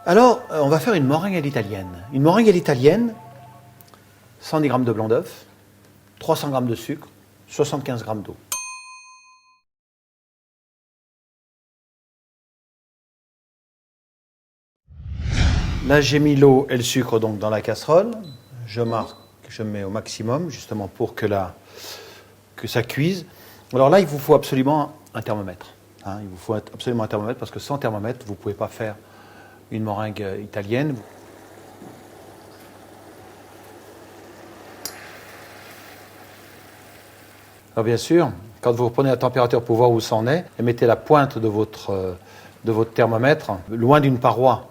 Alors, on va faire une meringue à l'italienne. Une meringue à l'italienne, 110 g de blanc d'œuf, 300 g de sucre, 75 g d'eau. Là, j'ai mis l'eau et le sucre donc dans la casserole. Je marque, je mets au maximum, justement pour que ça cuise. Alors là, il vous faut absolument un thermomètre. Il vous faut absolument un thermomètre parce que sans thermomètre, vous ne pouvez pas faire une meringue italienne. Alors bien sûr, quand vous prenez la température pour voir où ça en est, mettez la pointe de votre thermomètre loin d'une paroi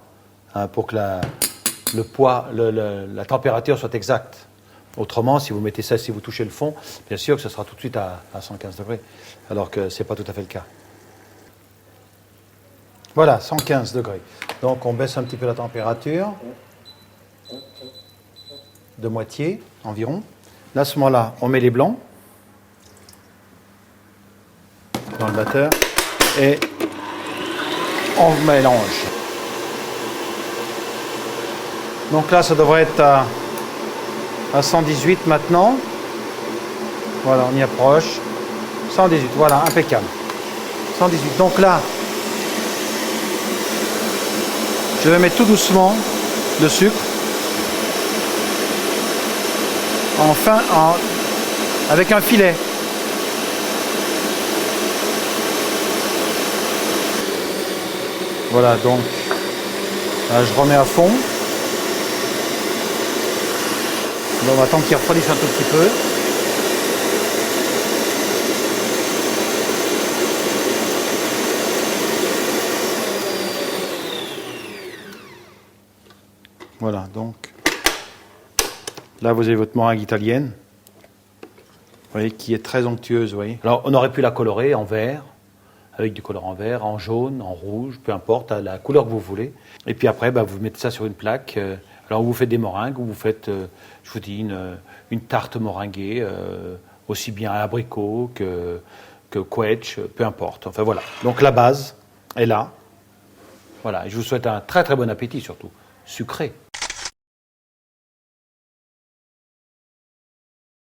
pour que la température soit exacte. Autrement, si vous mettez ça, si vous touchez le fond, bien sûr que ce sera tout de suite à 115 degrés, alors que ce n'est pas tout à fait le cas. Voilà, 115 degrés. Donc on baisse un petit peu la température, de moitié environ. Là, à ce moment-là, on met les blancs dans le batteur et on mélange. Donc là, ça devrait être à 118 maintenant. Voilà, on y approche. 118, voilà, impeccable. 118. Donc là, je vais mettre tout doucement le sucre. Avec un filet. Voilà, donc là, je remets à fond. On va attendre qu'il refroidisse un tout petit peu. Voilà, donc là vous avez votre meringue italienne, vous voyez, qui est très onctueuse. Vous voyez. Alors on aurait pu la colorer en vert, avec du colorant vert, en jaune, en rouge, peu importe, à la couleur que vous voulez. Et puis après, vous mettez ça sur une plaque. Alors vous faites des meringues, ou vous faites, je vous dis, une tarte meringuée, aussi bien à abricot que quetch, peu importe. Enfin voilà, donc la base est là. Voilà, et je vous souhaite un très très bon appétit surtout, sucré.